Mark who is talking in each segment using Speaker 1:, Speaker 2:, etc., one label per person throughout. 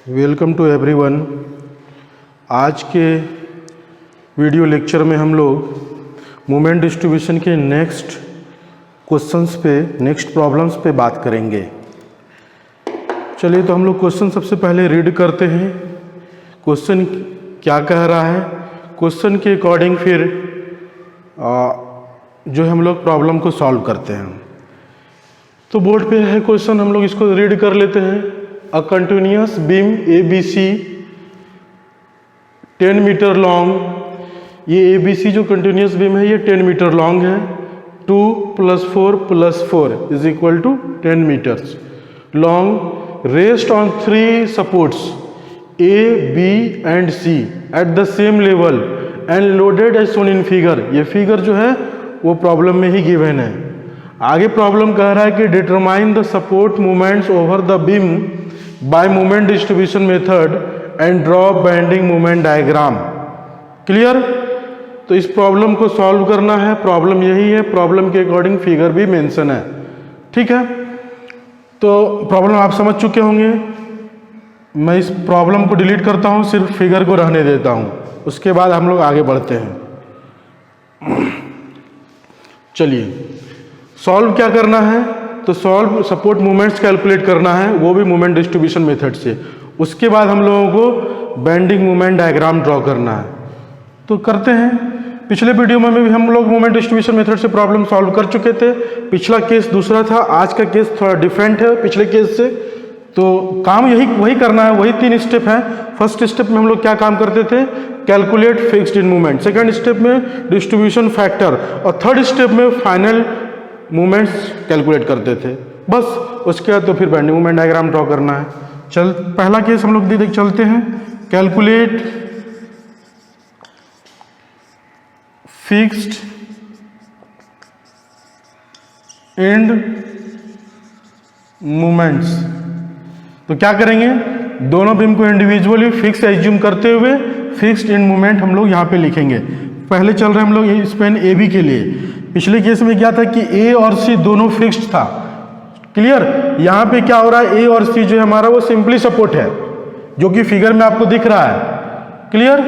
Speaker 1: Welcome to everyone. आज के video lecture में हम लोग मोमेंट डिस्ट्रीब्यूशन के नेक्स्ट क्वेश्चंस पे, नेक्स्ट प्रॉब्लम्स पे बात करेंगे। चलिए तो हम लोग क्वेश्चन सबसे पहले रीड करते हैं। क्वेश्चन क्या कह रहा है, क्वेश्चन के अकॉर्डिंग फिर जो हम लोग प्रॉब्लम को सॉल्व करते हैं। तो बोर्ड पे है क्वेश्चन, हम लोग इसको रीड कर लेते हैं। A continuous beam ABC 10 metre long, ये ABC जो कंटिन्यूस बीम है ये 10 मीटर लॉन्ग है। 2 + 4 + 4 = 10 metres long, rest on 3 supports A, B and C at the same level and loaded as shown in figure. ये figure जो है वो problem में ही गिवन है। आगे प्रॉब्लम कह रहा है कि determine the support moments over the beam bye moment distribution method and draw bending moment diagram. Clear? तो इस प्रॉब्लम को सॉल्व करना है। प्रॉब्लम यही है, प्रॉब्लम के अकॉर्डिंग फिगर भी मेंशन है। ठीक है, तो प्रॉब्लम आप समझ चुके होंगे। मैं इस प्रॉब्लम को डिलीट करता हूं, सिर्फ फिगर को रहने देता हूं, उसके बाद हम लोग आगे बढ़ते हैं। चलिए सॉल्व क्या करना है, तो सॉल्व सपोर्ट मोमेंट्स कैलकुलेट करना है, वो भी मोमेंट डिस्ट्रीब्यूशन मेथड से। उसके बाद हम लोगों को बेंडिंग मोमेंट डायग्राम ड्रॉ करना है। तो करते हैं। पिछले वीडियो में भी हम लोग मोमेंट डिस्ट्रीब्यूशन मेथड से प्रॉब्लम सॉल्व कर चुके थे। पिछला केस दूसरा था, आज का केस थोड़ा डिफरेंट है पिछले केस से। तो काम वही करना है, वही 3 स्टेप है। फर्स्ट स्टेप में हम लोग क्या काम करते थे, calculate fixed in moment. Second step में डिस्ट्रीब्यूशन फैक्टर, और थर्ड स्टेप में फाइनल मोमेंट्स कैलकुलेट करते थे। बस उसके बाद तो फिर बेंडिंग मोमेंट डायग्राम ड्रॉ करना है। पहला केस हम लोग देख चलते हैं। Calculate fixed and moments. तो क्या करेंगे, दोनों बीम को इंडिविजुअली फिक्स एज्यूम करते हुए फिक्स्ड एंड मोमेंट हम लोग यहाँ पे लिखेंगे। पहले चल रहे हम लोग इस पेन ए बी के लिए। पिछले केस में क्या था कि ए और सी दोनों फिक्स्ड था। क्लियर? यहाँ पे क्या हो रहा है, ए और सी जो है हमारा वो सिंपली सपोर्ट है, जो कि फिगर में आपको दिख रहा है। क्लियर?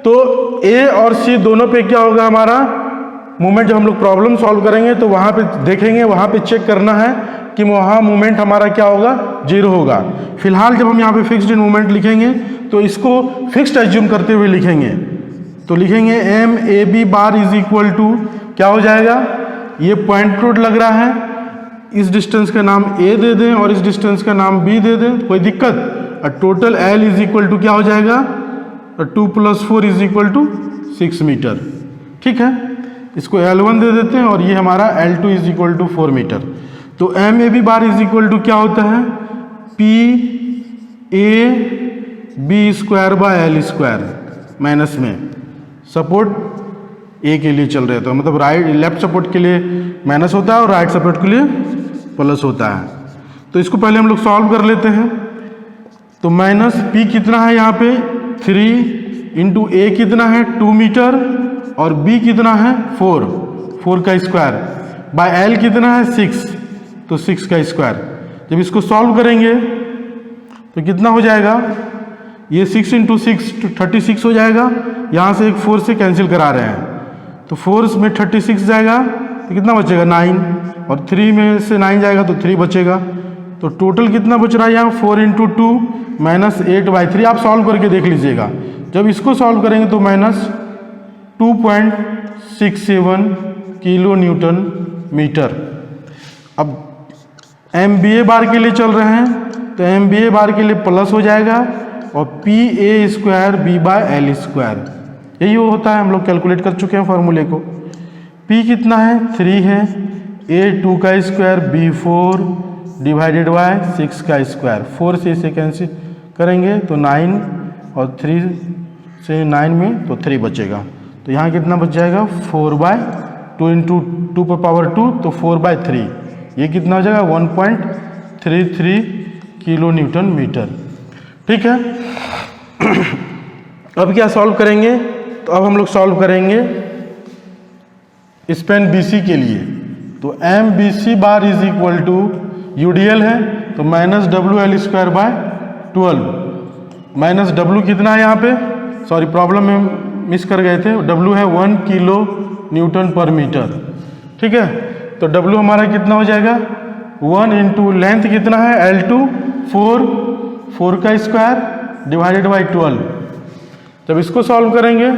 Speaker 1: तो ए और सी दोनों पे क्या होगा हमारा मोमेंट। जब हम लोग प्रॉब्लम सॉल्व करेंगे तो वहाँ पे देखेंगे, वहाँ पे चेक करना है कि वहाँ मोमेंट हमारा क्या होगा, 0 होगा। फिलहाल जब हम यहाँ पे फिक्स्ड इन मोमेंट लिखेंगे तो इसको फिक्स्ड एज्यूम करते हुए लिखेंगे। तो लिखेंगे M A B bar is equal to, क्या हो जाएगा, ये पॉइंट टूट लग रहा है, इस डिस्टेंस का नाम ए दे दें और इस डिस्टेंस का नाम बी दे दें, कोई दिक्कत। और total L is equal to क्या हो जाएगा, 2 + 4 = 6 मीटर। ठीक है, इसको L1 दे देते हैं और ये हमारा L2 = 4 मीटर। तो M A B bar is equal to क्या होता है, PA B² माइनस में सपोर्ट ए के लिए चल रहे, तो मतलब राइट लेफ्ट सपोर्ट के लिए माइनस होता है और राइट सपोर्ट के लिए प्लस होता है। तो इसको पहले हम लोग सॉल्व कर लेते हैं। तो माइनस पी कितना है यहाँ पे 3 इंटू ए कितना है 2 मीटर और बी कितना है 4 का स्क्वायर बाय एल कितना है 6, तो 6 का स्क्वायर। जब इसको सॉल्व करेंगे तो कितना हो जाएगा, ये 6 × 6 36 हो जाएगा। यहाँ से एक 4 से कैंसिल करा रहे हैं, तो 4 में 36 जाएगा तो कितना बचेगा 9, और 3 में से 9 जाएगा तो 3 बचेगा। तो टोटल कितना बच रहा है यहाँ 4 × 2 -8/3। आप सॉल्व करके देख लीजिएगा। जब इसको सॉल्व करेंगे तो -2.67 किलो न्यूटन मीटर। अब MBA बार के लिए चल रहे हैं, तो MBA बार के लिए प्लस हो जाएगा और PA² B/L²। यही वो होता है, हम लोग कैलकुलेट कर चुके हैं फॉर्मूले को। P कितना है 3 है, A 2 का स्क्वायर B4 / 6 का स्क्वायर। 4 से इसे कैंसिल करेंगे तो 9 और 3 से 9 में तो 3 बचेगा। तो यहाँ कितना बच जाएगा 4/2 × 2⁻², तो 4/3। ये कितना हो जाएगा 1.33 किलो न्यूटन मीटर। ठीक है, अब क्या सॉल्व करेंगे, तो अब हम लोग सॉल्व करेंगे स्पेन BC के लिए। तो MBC bar is equal to UDL है तो -WL² / 12 माइनस डब्लू कितना है यहाँ पे, सॉरी प्रॉब्लम में मिस कर गए थे, डब्लू है 1 किलो न्यूटन पर मीटर। ठीक है, तो डब्लू हमारा कितना हो जाएगा 1 इंटू लेंथ कितना है L2 4 का स्क्वायर डिवाइडेड बाई 12। जब इसको सॉल्व करेंगे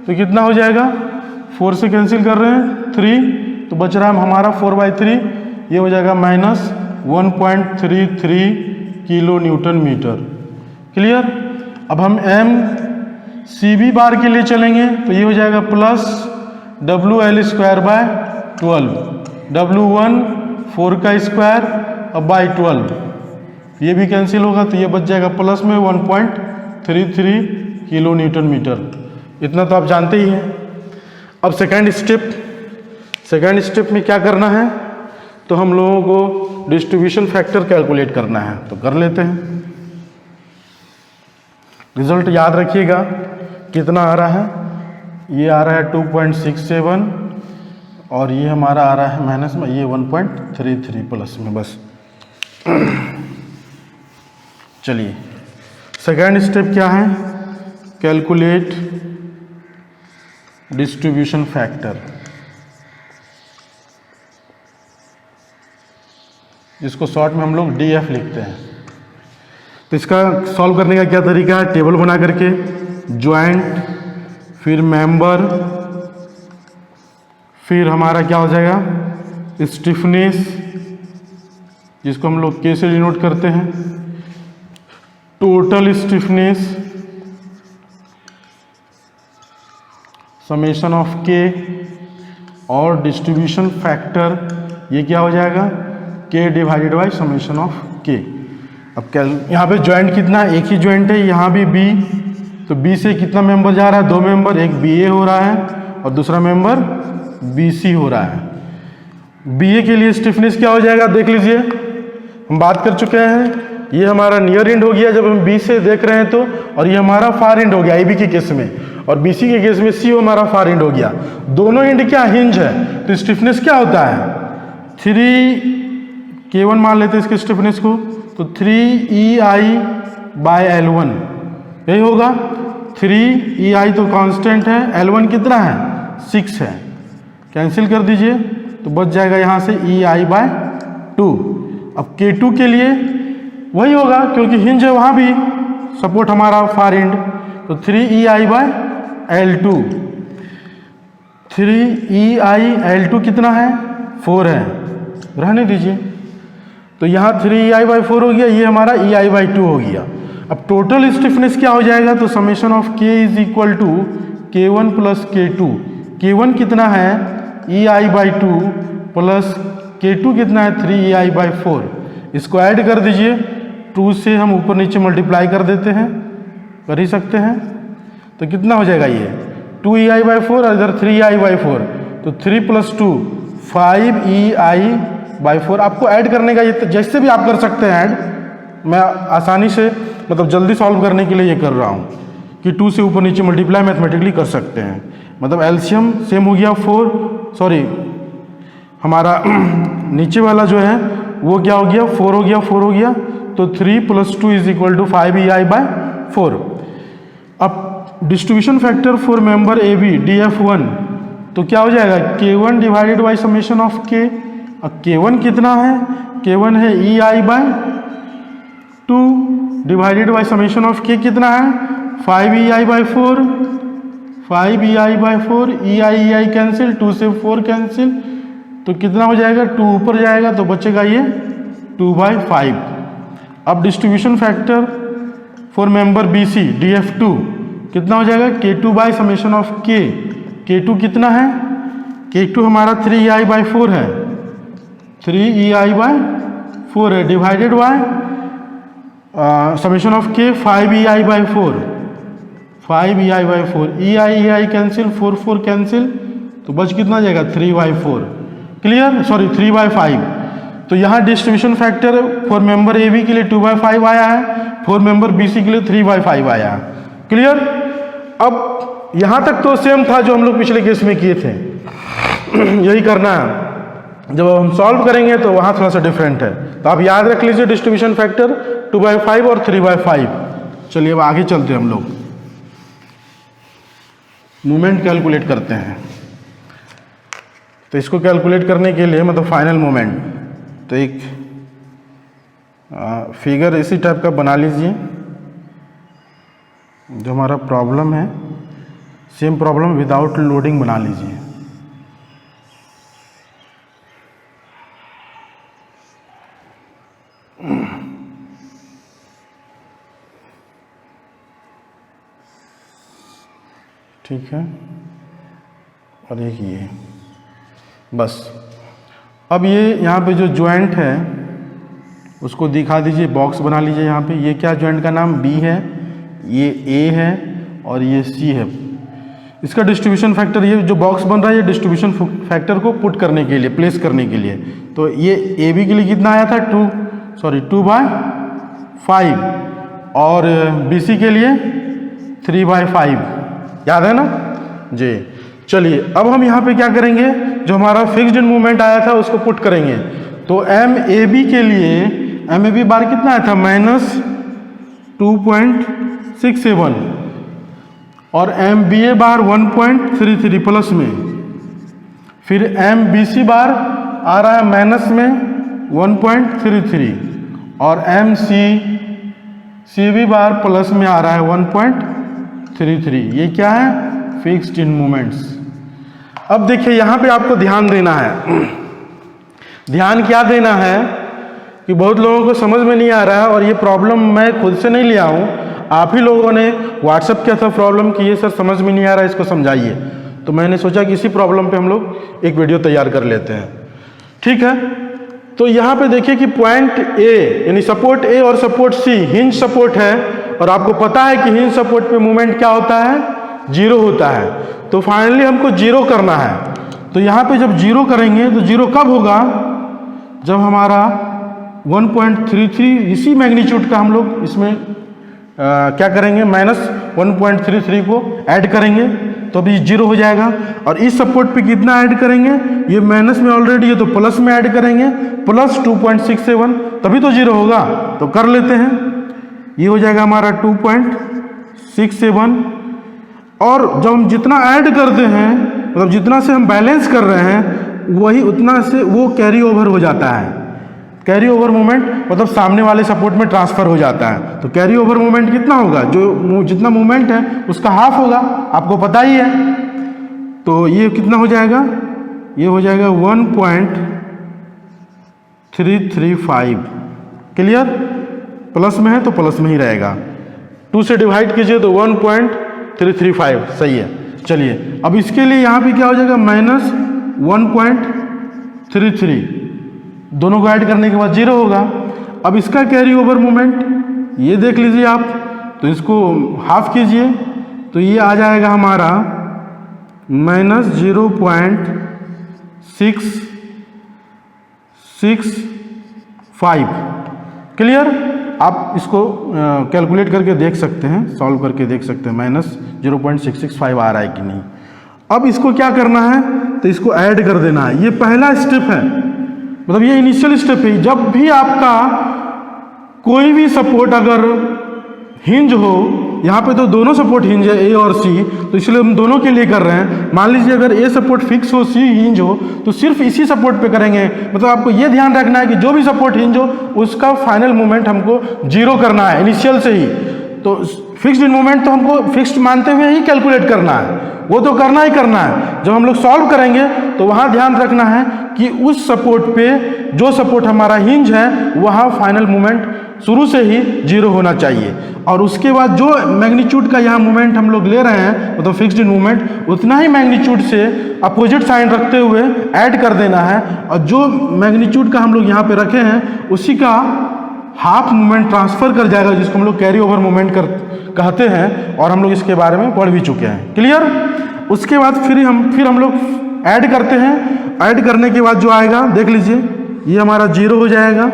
Speaker 1: तो कितना हो जाएगा, 4 से कैंसिल कर रहे हैं 3, तो बच रहा है हमारा 4/3, ये हो जाएगा minus 1.33 kilo newton metre. Clear. अब हम एम सी बी बार के लिए चलेंगे तो ये हो जाएगा प्लस WL²/12, W1 4 का स्क्वायर अब बाई 12, ये भी कैंसिल होगा तो ये बच जाएगा प्लस में 1.33 किलो न्यूटन मीटर। इतना तो आप जानते ही हैं। अब सेकेंड स्टेप में क्या करना है, तो हम लोगों को डिस्ट्रीब्यूशन फैक्टर कैलकुलेट करना है, तो कर लेते हैं। रिजल्ट याद रखिएगा कितना आ रहा है, ये आ रहा है 2.67 और ये हमारा आ रहा है माइनस में, ये 1.33 प्लस में बस। चलिए सेकेंड स्टेप क्या है, कैलकुलेट डिस्ट्रीब्यूशन फैक्टर, जिसको शॉर्ट में हम लोग DF लिखते हैं। तो इसका सॉल्व करने का क्या तरीका है, टेबल बना करके ज्वाइंट, फिर मेंबर, फिर हमारा क्या हो जाएगा स्टिफनेस, जिसको हम लोग K से डिनोट करते हैं, total stiffness summation of K, और डिस्ट्रीब्यूशन फैक्टर ये क्या हो जाएगा K divided by summation of K। अब क्या यहाँ पे ज्वाइंट कितना है, एक ही ज्वाइंट है, यहाँ भी B, तो B से कितना मेंबर जा रहा है, 2 मेंबर, एक BA हो रहा है और दूसरा मेंबर BC हो रहा है। BA के लिए स्टिफनेस क्या हो जाएगा देख लीजिए, हम बात कर चुके हैं, ये हमारा नियर एंड हो गया जब हम B से देख रहे हैं तो, और ये हमारा फार एंड हो गया IB के केस में, और BC के केस में C हमारा फार एंड हो गया। दोनों एंड क्या हिंज है, तो स्टिफनेस क्या होता है 3K1 मान लेते हैं इसके स्टिफनेस को, तो 3EI/L1 यही होगा। 3EI तो कांस्टेंट है, L1 कितना है 6 है, कैंसिल कर दीजिए तो बच जाएगा यहाँ से EI/2। अब K2 के लिए वही होगा क्योंकि हिंज है वहाँ भी, सपोर्ट हमारा फार एंड, तो 3EI/L2, 3EI/L2 कितना है 4 है, रहने दीजिए। तो यहाँ 3EI/4 हो गया, ये हमारा EI/2 हो गया। अब टोटल स्टिफनेस क्या हो जाएगा, तो summation of K is equal to K1 plus K2। K1 कितना है EI/2 प्लस K2 कितना है 3EI/4, इसको ऐड कर दीजिए, 2 से हम ऊपर नीचे मल्टीप्लाई कर देते हैं, कर ही सकते हैं, तो कितना हो जाएगा ये 2EI/4 और इधर 3EI/4, तो 3 + 2 5EI/4। आपको ऐड करने का ये जैसे भी आप कर सकते हैं ऐड, मैं आसानी से मतलब जल्दी सॉल्व करने के लिए ये कर रहा हूँ कि 2 से ऊपर नीचे मल्टीप्लाई मैथमेटिकली कर सकते हैं। मतलब एलसीएम सेम हो गया 4, सॉरी हमारा नीचे वाला जो है वो क्या हो गया 4 हो गया, 4 हो गया, तो 3 + 2 इज इक्वल टू 5EI/4। अब distribution factor for member AB DF1, तो क्या हो जाएगा K1 divided by summation of K। अब K1 कितना है, K1 है EI/2 divided by summation of K कितना है 5EI/4, 5EI/4, EI कैंसिल, 2 से 4 कैंसिल, तो कितना हो जाएगा 2 ऊपर जाएगा तो बचेगा ये 2/5। अब distribution factor for member BC DF2 कितना हो जाएगा K2 by summation of K। K2 कितना है, K2 हमारा 3EI/4 है, 3EI/4 है, divided by summation of K 5EI/4, 5EI/4, EI cancel, 4 cancel, तो बच कितना जाएगा 3/4। Clear, sorry 3/5। तो यहाँ distribution factor for member AB के लिए 2/5 आया है, फॉर मेंबर BC के लिए 3/5 आया है। क्लियर। अब यहाँ तक तो सेम था जो हम लोग पिछले केस में किए थे, यही करना है। जब हम सॉल्व करेंगे तो वहाँ थोड़ा सा डिफरेंट है, तो आप याद रख लीजिए डिस्ट्रीब्यूशन फैक्टर 2/5 और 3/5। चलिए अब आगे चलते हैं, हम लोग मोमेंट कैलकुलेट करते हैं। तो इसको कैलकुलेट करने के लिए मतलब फाइनल मोमेंट, तो एक फिगर इसी टाइप का बना लीजिए। जो हमारा प्रॉब्लम है सेम प्रॉब्लम विदाउट लोडिंग बना लीजिए। ठीक है, और एक ये बस। अब ये यहाँ पे जो जॉइंट है उसको दिखा दीजिए, बॉक्स बना लीजिए यहाँ पे। ये क्या जॉइंट का नाम बी है, ये ए है और ये सी है। इसका डिस्ट्रीब्यूशन फैक्टर, ये जो बॉक्स बन रहा है ये डिस्ट्रीब्यूशन फैक्टर को पुट करने के लिए, प्लेस करने के लिए। तो ये ए बी के लिए कितना आया था 2/5 और बी सी के लिए 3/5, याद है ना जी। चलिए अब हम यहाँ पे क्या करेंगे, जो हमारा फिक्स्ड मोमेंट आया था उसको पुट करेंगे। तो एम ए बी के लिए एम ए बी बार कितना आया था -2.67 और एम बी ए बार 1.33 प्लस में। फिर एम बी सी बार आ रहा है माइनस में 1.33 और M C B bar plus में आ रहा है 1.33। ये क्या है, फिक्स्ड इन मोमेंट्स। अब देखिए यहाँ पे आपको ध्यान देना है। ध्यान क्या देना है कि बहुत लोगों को समझ में नहीं आ रहा है, और ये प्रॉब्लम मैं खुद से नहीं लिया हूँ, आप ही लोगों ने व्हाट्सएप किया था प्रॉब्लम कि ये सर समझ में नहीं आ रहा है, इसको समझाइए। तो मैंने सोचा कि इसी प्रॉब्लम पे हम लोग एक वीडियो तैयार कर लेते हैं। ठीक है, तो यहाँ पे देखिए कि पॉइंट ए यानी सपोर्ट ए और सपोर्ट सी हिंज सपोर्ट है, और आपको पता है कि हिंज सपोर्ट पे मूवमेंट क्या होता है, 0 होता है। तो फाइनली हमको 0 करना है। तो यहाँ पे जब 0 करेंगे तो 0 कब होगा, जब हमारा 1.33 इसी मैग्नीट्यूड का हम लोग इसमें क्या करेंगे, -1.33 को ऐड करेंगे तो अभी 0 हो जाएगा। और इस सपोर्ट पे कितना ऐड करेंगे, ये माइनस में ऑलरेडी है तो प्लस में ऐड करेंगे, प्लस 2.67, तभी तो 0 होगा। तो कर लेते हैं, ये हो जाएगा हमारा 2.67। और जब हम जितना ऐड करते हैं, मतलब जितना से हम बैलेंस कर रहे हैं वही उतना से वो कैरी ओवर हो जाता है। कैरी ओवर मोमेंट मतलब सामने वाले सपोर्ट में ट्रांसफर हो जाता है। तो कैरी ओवर मोमेंट कितना होगा, जो जितना मोमेंट है उसका हाफ होगा, आपको पता ही है। तो ये कितना हो जाएगा, ये हो जाएगा 1.335। क्लियर, प्लस में है तो प्लस में ही रहेगा। 2 से डिवाइड कीजिए तो 1.335 सही है। चलिए अब इसके लिए यहाँ पे क्या हो जाएगा, -1.33, दोनों को ऐड करने के बाद 0 होगा। अब इसका कैरी ओवर मोमेंट ये देख लीजिए आप, तो इसको हाफ कीजिए तो ये आ जाएगा हमारा -0.665। क्लियर, आप इसको कैलकुलेट करके देख सकते हैं, सॉल्व करके देख सकते हैं -0.665 आ रहा है कि नहीं। अब इसको क्या करना है, तो इसको ऐड कर देना है। ये पहला स्टेप है, मतलब ये इनिशियल स्टेप है। जब भी आपका कोई भी सपोर्ट अगर हिंज हो, यहाँ पे तो दोनों सपोर्ट हिंज है ए और सी, तो इसलिए हम दोनों के लिए कर रहे हैं। मान लीजिए अगर ए सपोर्ट फिक्स हो, सी हिंज हो, तो सिर्फ इसी सपोर्ट पे करेंगे। मतलब आपको ये ध्यान रखना है कि जो भी सपोर्ट हिंज हो उसका फाइनल मूवमेंट हमको 0 करना है इनिशियल से ही। तो फिक्स्ड इन मूवमेंट तो हमको फिक्स्ड मानते हुए ही कैलकुलेट करना है, वो तो करना ही करना है। जब हम लोग सॉल्व करेंगे तो वहाँ ध्यान रखना है कि उस सपोर्ट पे जो सपोर्ट हमारा हिंज है वहाँ फाइनल मूवमेंट शुरू से ही 0 होना चाहिए। और उसके बाद जो मैग्नीट्यूड का यहाँ मूवमेंट हम लोग ले रहे हैं, मतलब फिक्स्ड इन मूवमेंट, उतना ही मैग्नीट्यूड से अपोजिट साइन रखते हुए ऐड कर देना है। और जो मैग्नीट्यूड का हम लोग यहाँ पे रखे हैं उसी का हाफ मूवमेंट ट्रांसफर कर जाएगा, जिसको हम लोग कैरी ओवर मूवमेंट कहते हैं, और हम लोग इसके बारे में पढ़ भी चुके हैं। क्लियर, उसके बाद फिर हम लोग ऐड करते हैं। ऐड करने के बाद जो आएगा देख लीजिए, ये हमारा 0 हो जाएगा।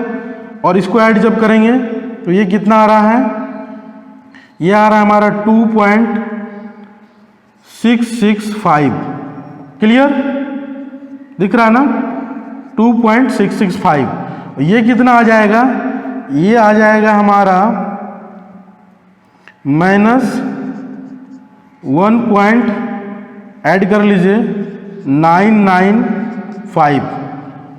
Speaker 1: और इसको ऐड जब करेंगे तो ये कितना आ रहा है, ये आ रहा है हमारा 2.665। क्लियर, दिख रहा है ना, 2.665। ये कितना आ जाएगा, ये आ जाएगा हमारा माइनस 1 पॉइंट ऐड कर लीजिए 995,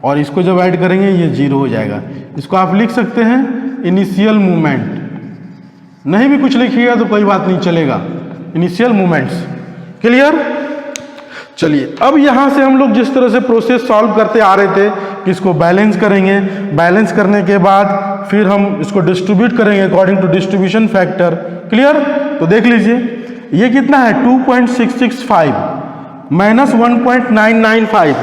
Speaker 1: और इसको जब ऐड करेंगे ये 0 हो जाएगा। इसको आप लिख सकते हैं इनिशियल मूवमेंट। नहीं भी कुछ लिखिएगा तो कोई बात नहीं चलेगा, इनिशियल मूवमेंट्स। क्लियर? चलिए, अब यहाँ से हम लोग जिस तरह से प्रोसेस सॉल्व करते आ रहे थे कि इसको बैलेंस करेंगे, बैलेंस करने के बाद फिर हम इसको डिस्ट्रीब्यूट करेंगे according to distribution factor. Clear? तो देख लीजिए ये कितना है 2.665 माइनस 1.995।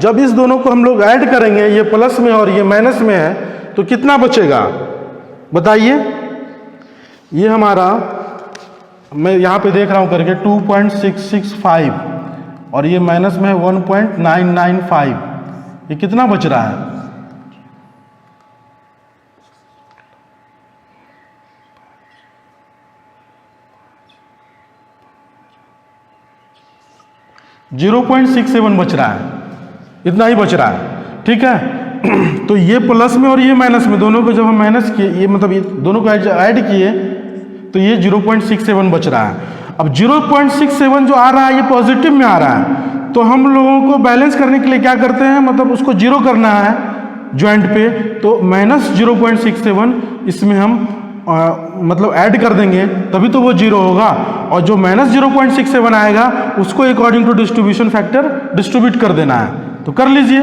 Speaker 1: जब इस दोनों को हम लोग ऐड करेंगे, ये प्लस में और ये माइनस में है, तो कितना बचेगा बताइए। ये हमारा, मैं यहाँ पे देख रहा हूँ करके 2.665 और ये माइनस में है 1.995, ये कितना बच रहा है? .67 बच रहा है, इतना ही बच रहा है। ठीक है, तो ये प्लस में और ये माइनस में, दोनों को जब हम माइनस किए, ये मतलब ये दोनों को ऐड किए तो ये 0.67 बच रहा है। अब 0.67 जो आ रहा है ये पॉजिटिव में आ रहा है, तो हम लोगों को बैलेंस करने के लिए क्या करते हैं, मतलब उसको जीरो करना है ज्वाइंट पे, तो माइनस 0.67 इसमें हम मतलब ऐड कर देंगे, तभी तो वो जीरो होगा। और जो माइनस 0.67 आएगा उसको according to distribution factor distribute कर देना है। तो कर लीजिए,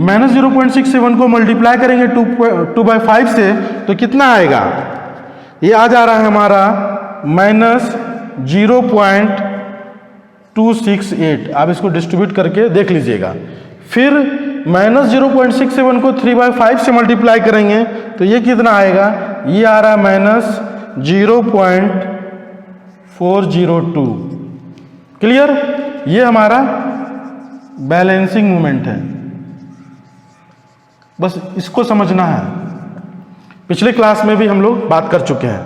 Speaker 1: माइनस 0.67 को मल्टीप्लाई करेंगे 2/5 से, तो कितना आएगा? ये आ जा रहा है हमारा माइनस 0.268। आप इसको डिस्ट्रीब्यूट करके देख लीजिएगा। फिर माइनस 0.67 को 3/5 से मल्टीप्लाई करेंगे तो ये कितना आएगा? ये आ रहा है माइनस 0.402। क्लियर? ये हमारा बैलेंसिंग मोमेंट है, बस इसको समझना है। पिछले क्लास में भी हम लोग बात कर चुके हैं।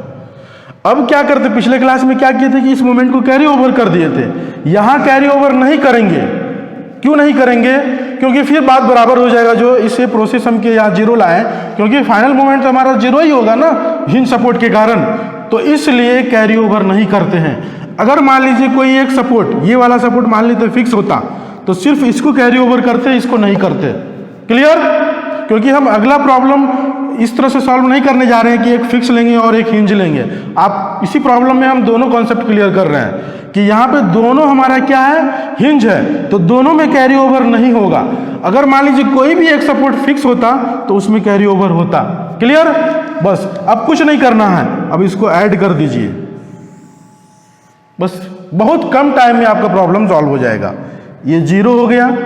Speaker 1: अब क्या करते, पिछले क्लास में क्या किए थे कि इस मोमेंट को कैरी ओवर कर दिए थे। यहां कैरी ओवर नहीं करेंगे। क्यों नहीं करेंगे? क्योंकि फिर बात बराबर हो जाएगा जो इसे प्रोसेस हम के यहाँ जीरो लाए, क्योंकि फाइनल मोमेंट तो हमारा जीरो ही होगा ना हिंज सपोर्ट के कारण, तो इसलिए कैरी ओवर नहीं करते हैं। अगर मान लीजिए कोई एक सपोर्ट, ये वाला सपोर्ट मान लीजिए फिक्स होता तो सिर्फ इसको कैरी ओवर करते, इसको नहीं करते। क्लियर? क्योंकि हम अगला प्रॉब्लम इस तरह से सॉल्व नहीं करने जा रहे हैं कि एक फिक्स लेंगे और एक हिंज लेंगे। आप इसी प्रॉब्लम में हम दोनों कॉन्सेप्ट क्लियर कर रहे हैं कि यहाँ पे दोनों हमारा क्या है, हिंज है, तो दोनों में कैरी ओवर नहीं होगा। अगर मान लीजिए कोई भी एक सपोर्ट फिक्स होता तो उसमें कैरी ओवर होता। क्लियर? बस अब कुछ नहीं करना है, अब इसको ऐड कर दीजिए, बस बहुत कम टाइम में आपका प्रॉब्लम सॉल्व हो जाएगा। ये जीरो हो गया,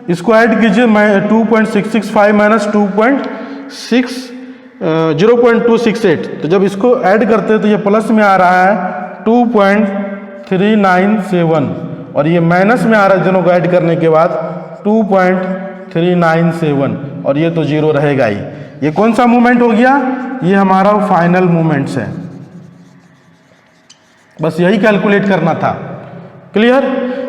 Speaker 1: इसको ऐड कीजिए 2.665 माइनस 0.268, तो जब इसको ऐड करते हैं तो ये प्लस में आ रहा है 2.397 और ये माइनस में आ रहा है दोनों को ऐड करने के बाद 2.397 और ये तो जीरो रहेगा ही। ये कौन सा मूवमेंट हो गया? ये हमारा फाइनल मूवमेंट्स है। बस यही कैलकुलेट करना था। क्लियर?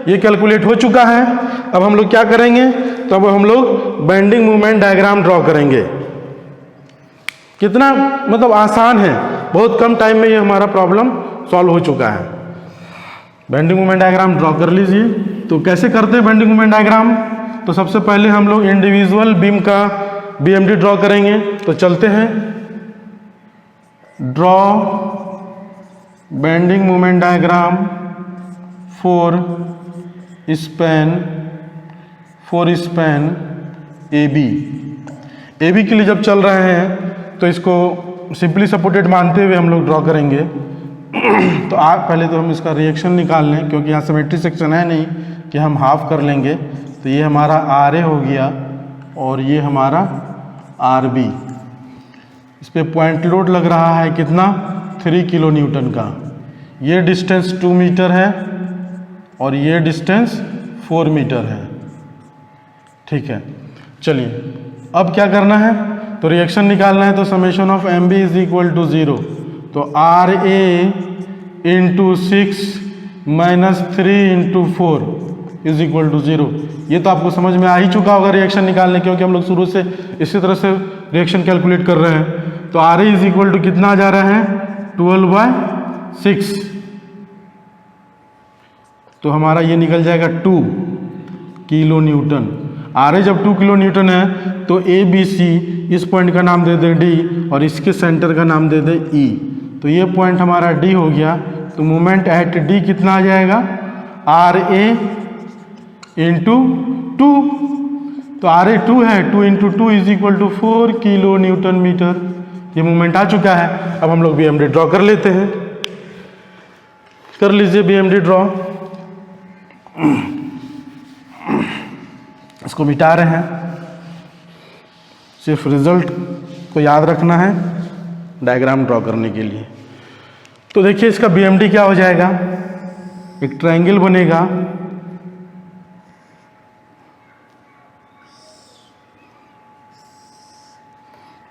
Speaker 1: ये कैलकुलेट हो चुका है। अब हम लोग क्या करेंगे, तो अब हम लोग बेंडिंग मूवमेंट डायग्राम ड्रॉ करेंगे। कितना मतलब आसान है, बहुत कम टाइम में ये हमारा प्रॉब्लम सॉल्व हो चुका है। बेंडिंग मूवमेंट डायग्राम ड्रॉ कर लीजिए। तो कैसे करते हैं बेंडिंग मूवमेंट डायग्राम? तो सबसे पहले हम लोग इंडिविजुअल बीम का BMD ड्रॉ करेंगे। तो चलते हैं, draw bending movement diagram for span AB के लिए जब चल रहे हैं तो इसको सिंपली सपोर्टेड मानते हुए हम लोग ड्रॉ करेंगे। तो आप पहले तो हम इसका रिएक्शन निकाल लें, क्योंकि यहाँ सिमेट्री सेक्शन है नहीं कि हम हाफ कर लेंगे। तो ये हमारा RA हो गया और ये हमारा RB। इस पर पॉइंट लोड लग रहा है कितना, 3 किलो न्यूटन का। ये डिस्टेंस 2 मीटर है और ये डिस्टेंस 4 मीटर है। ठीक है, चलिए अब क्या करना है, तो रिएक्शन निकालना है। तो summation of MB is equal to 0। तो RA into 6 minus 3 into 4 is equal to 0। ये तो आपको समझ में आ ही चुका होगा रिएक्शन निकालने, क्योंकि हम लोग शुरू से इसी तरह से रिएक्शन कैलकुलेट कर रहे हैं। तो RA इज इक्वल टू कितना आ जा रहा है, 12/6। 6, तो हमारा ये निकल जाएगा 2 किलो न्यूटन। आर ए जब 2 किलो न्यूटन है तो ए बी सी इस पॉइंट का नाम दे दें डी और इसके सेंटर का नाम दे दें ई। तो ये पॉइंट हमारा डी हो गया। तो मोमेंट एट डी कितना आ जाएगा, आर ए इंटू 2। तो आर ए 2 है, 2 into 2 is equal to 4 kilo newton metre. ये मोमेंट आ चुका है। अब हम लोग बी एम डी ड्रॉ कर लेते हैं। कर लीजिए बी एम डी ड्रॉ। इसको मिटा रहे हैं, सिर्फ रिजल्ट को याद रखना है डायग्राम ड्रॉ करने के लिए। तो देखिए इसका बीएमडी क्या हो जाएगा, एक ट्रायंगल बनेगा,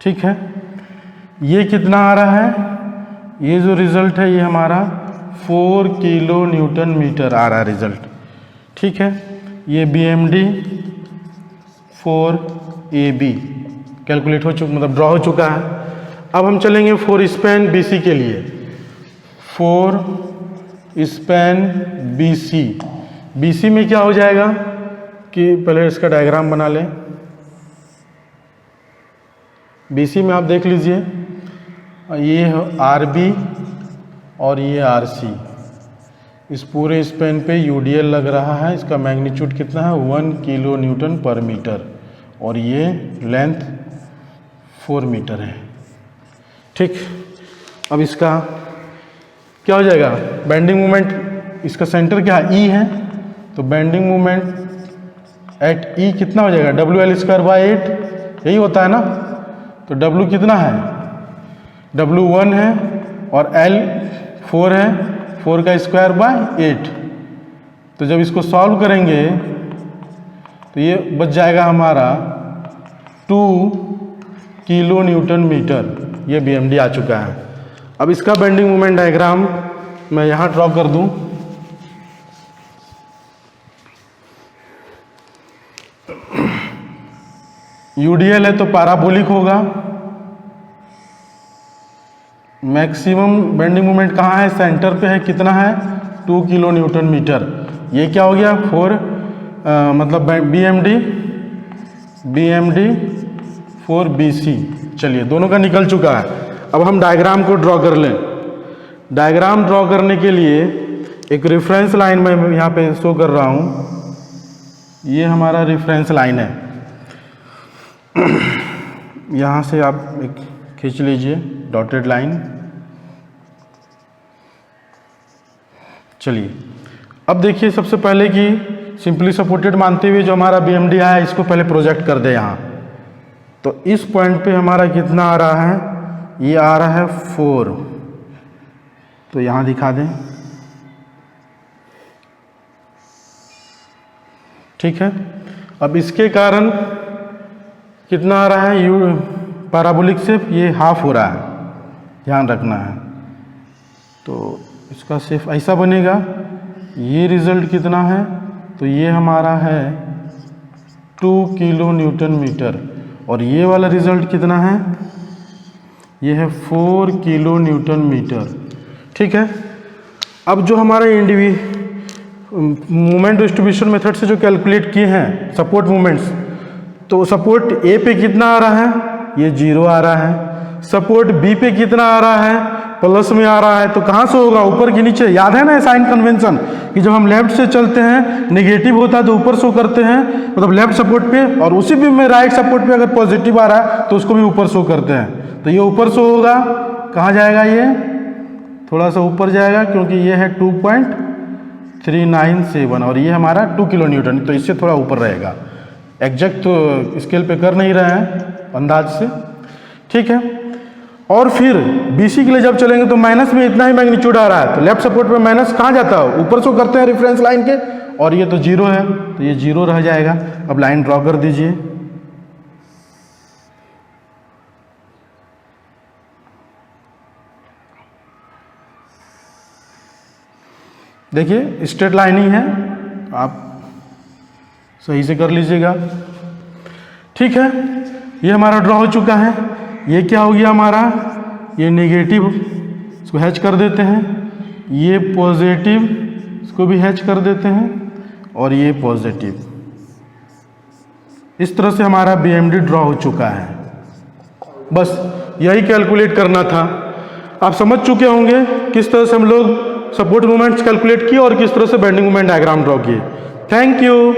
Speaker 1: ठीक है। ये कितना आ रहा है, ये जो रिजल्ट है ये हमारा 4 किलो न्यूटन मीटर आ रहा है रिजल्ट, ठीक है। ये बीएमडी 4AB कैलकुलेट हो चुका, मतलब ड्रॉ हो चुका है। अब हम चलेंगे 4 स्पैन BC के लिए। 4 स्पैन BC में क्या हो जाएगा कि पहले इसका डायग्राम बना लें। BC में आप देख लीजिए, ये RB और ये RC, इस पूरे स्पैन पे UDL लग रहा है। इसका मैग्नीट्यूड कितना है, 1 किलो न्यूटन पर मीटर, और ये लेंथ 4 मीटर है, ठीक। अब इसका क्या हो जाएगा, बेंडिंग मोमेंट, इसका सेंटर क्या है, E है, तो बेंडिंग मोमेंट एट E कितना हो जाएगा, WL²/8, यही होता है ना। तो W कितना है, W 1 है और L 4 है, 4 का स्क्वायर/8। तो जब इसको सॉल्व करेंगे तो ये बच जाएगा हमारा 2 किलो न्यूटन मीटर। ये BMD आ चुका है। अब इसका बेंडिंग मोमेंट डायग्राम मैं यहाँ ड्रॉ कर दूँ। UDL है तो पैराबोलिक होगा। मैक्सिमम बेंडिंग मोमेंट कहाँ है, सेंटर पे है, कितना है, 2 किलो न्यूटन मीटर। ये क्या हो गया, 4 मतलब BMD 4BC। चलिए दोनों का निकल चुका है। अब हम डायग्राम को ड्रॉ कर लें। डायग्राम ड्रॉ करने के लिए एक रेफरेंस लाइन मैं यहाँ पे शो कर रहा हूँ। ये हमारा रेफरेंस लाइन है, यहाँ से आप एक खींच लीजिए डॉटेड लाइन। चलिए अब देखिए, सबसे पहले कि सिंपली सपोर्टेड मानते हुए जो हमारा BMD आया है, इसको पहले प्रोजेक्ट कर दे यहाँ। तो इस पॉइंट पे हमारा कितना आ रहा है, ये आ रहा है 4, तो यहाँ दिखा दें, ठीक है। अब इसके कारण कितना आ रहा है, पैराबोलिक शेप, ये हाफ हो रहा है, ध्यान रखना है। तो इसका शेप ऐसा बनेगा। ये रिजल्ट कितना है, तो ये हमारा है 2 किलो न्यूटन मीटर, और ये वाला रिजल्ट कितना है, ये है 4 किलो न्यूटन मीटर, ठीक है। अब जो हमारे मोमेंट डिस्ट्रीब्यूशन मेथड से जो कैलकुलेट किए हैं सपोर्ट मोमेंट्स, तो सपोर्ट ए पे कितना आ रहा है, ये 0 आ रहा है। सपोर्ट बी पे कितना आ रहा है, प्लस में आ रहा है। तो कहाँ से होगा, ऊपर के नीचे। याद है ना साइन कन्वेंशन कि जब हम लेफ्ट से चलते हैं नेगेटिव होता है तो ऊपर शो करते हैं, मतलब लेफ्ट सपोर्ट पे, और उसी भी में राइट सपोर्ट पे अगर पॉजिटिव आ रहा है तो उसको भी ऊपर शो करते हैं। तो ये ऊपर शो होगा, कहाँ जाएगा, ये थोड़ा सा ऊपर जाएगा, क्योंकि ये है 2.397 और ये हमारा 2 किलो न्यूटन, तो इससे थोड़ा ऊपर रहेगा। एग्जैक्ट तो स्केल पे कर नहीं रहे हैं, अंदाज से, ठीक है। और फिर BC के लिए जब चलेंगे तो माइनस में इतना ही मैग्नीट्यूड आ रहा है, तो लेफ्ट सपोर्ट पे माइनस कहाँ जाता है, ऊपर शो करते हैं रेफरेंस लाइन के, और ये तो 0 है, तो ये 0 रह जाएगा। अब लाइन ड्रॉ कर दीजिए। देखिए स्ट्रेट लाइन ही है, आप सही से कर लीजिएगा, ठीक है। ये हमारा ड्रॉ हो चुका है। ये क्या हो गया हमारा, ये नेगेटिव, इसको हैच कर देते हैं। ये पॉजिटिव, इसको भी हैच कर देते हैं, और ये पॉजिटिव। इस तरह से हमारा BMD ड्रॉ हो चुका है। बस यही कैलकुलेट करना था। आप समझ चुके होंगे किस तरह से हम लोग सपोर्ट मोमेंट्स कैलकुलेट किए और किस तरह से बेंडिंग मोमेंट डायग्राम ड्रॉ किए। Thank you.